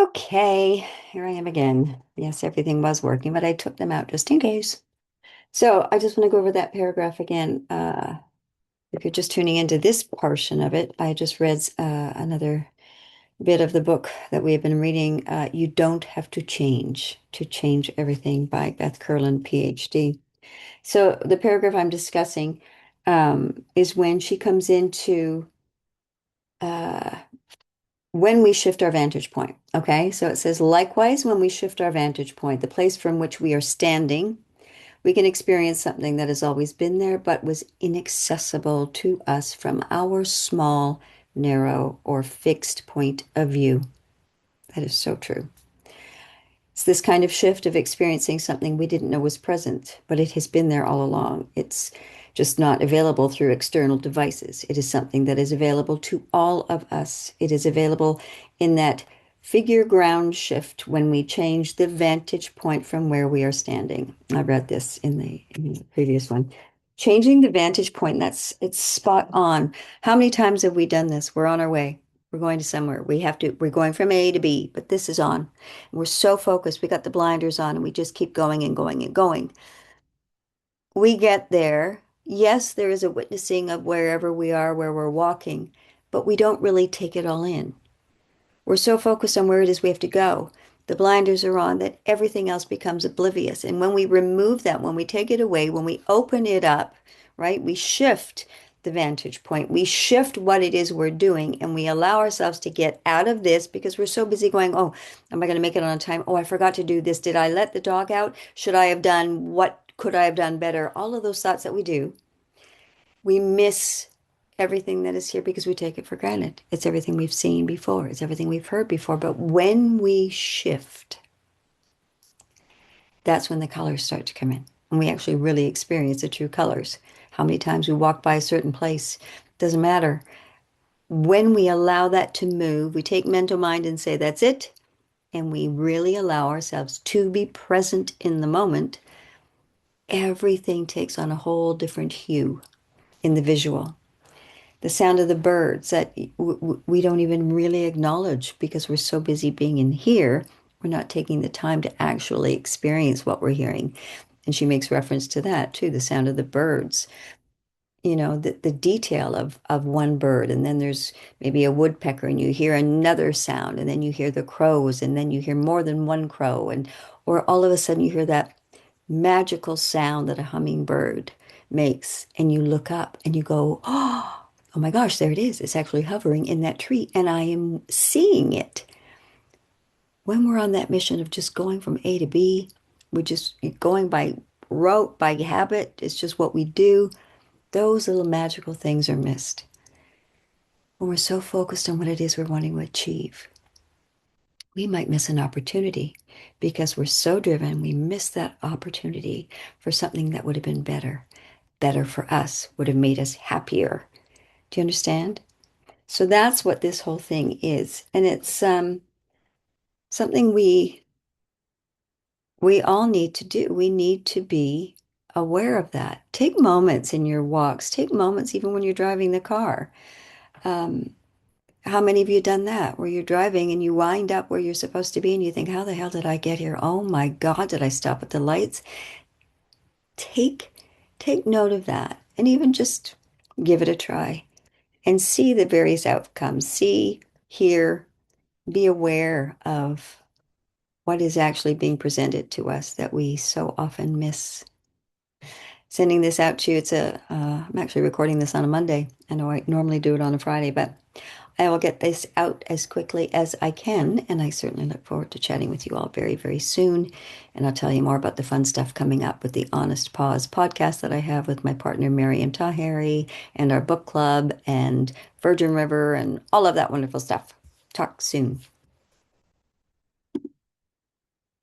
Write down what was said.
Okay, here I am again. Yes, everything was working, but I took them out just in case. So I just want to go over that paragraph again. If you're just tuning into this portion of it, I just read another bit of the book that we have been reading. You Don't Have to Change Everything by Beth Kurland, PhD. So the paragraph I'm discussing is when she comes into uh, when we shift our vantage point. Okay, so it says, likewise, when we shift our vantage point, the place from which we are standing, we can experience something that has always been there, but was inaccessible to us from our small, narrow, or fixed point of view. That is so true. It's this kind of shift of experiencing something we didn't know was present, but it has been there all along. It's just not available through external devices. It is something that is available to all of us. It is available in that figure ground shift when we change the vantage point from where we are standing. I read this in the previous one. Changing the vantage point, it's spot on. How many times have we done this? We're on our way. We're going to somewhere. We're going from A to B, but this is on. We're so focused. We got the blinders on and we just keep going and going and going. We get there. Yes, there is a witnessing of wherever we are, where we're walking, but we don't really take it all in. We're so focused on where it is we have to go. The blinders are on that everything else becomes oblivious. And when we remove that, when we take it away, when we open it up, right, we shift the vantage point. We shift what it is we're doing and we allow ourselves to get out of this because we're so busy going, oh, am I going to make it on time? Oh, I forgot to do this. Did I let the dog out? Should I have done what could I have done better? All of those thoughts that we do, we miss everything that is here because we take it for granted. It's everything we've seen before, it's everything we've heard before. But when we shift, that's when the colors start to come in. And we actually really experience the true colors. How many times we walk by a certain place, doesn't matter. When we allow that to move, we take mental mind and say, that's it. And we really allow ourselves to be present in the moment. Everything takes on a whole different hue in the visual. The sound of the birds that we don't even really acknowledge because we're so busy being in here. We're not taking the time to actually experience what we're hearing. And she makes reference to that too, the sound of the birds, the detail of one bird. And then there's maybe a woodpecker and you hear another sound and then you hear the crows and then you hear more than one crow. Or all of a sudden you hear that magical sound that a hummingbird makes. And you look up and you go, oh my gosh, there it is. It's actually hovering in that tree, and I am seeing it. When we're on that mission of just going from A to B, we're just going by rote, by habit. It's just what we do. Those little magical things are missed. When we're so focused on what it is we're wanting to achieve, we might miss an opportunity because we're so driven, we miss that opportunity for something that would have been better, better for us, would have made us happier. Do you understand? So that's what this whole thing is. And it's something we all need to do. We need to be aware of that. Take moments in your walks. Take moments even when you're driving the car. Um, how many of you done that where you're driving and you wind up where you're supposed to be and you think, how the hell did I get here? Oh my God, did I stop at the lights? Take take note of that and even just give it a try and see the various outcomes. See, hear, be aware of what is actually being presented to us that we so often miss. Sending this out to you, I'm actually recording this on a Monday. I know I normally do it on a Friday, but I will get this out as quickly as I can, and I certainly look forward to chatting with you all very, very soon. And I'll tell you more about the fun stuff coming up with the Honest Pause podcast that I have with my partner, Miriam Taheri, and our book club, and Virgin River, and all of that wonderful stuff. Talk soon.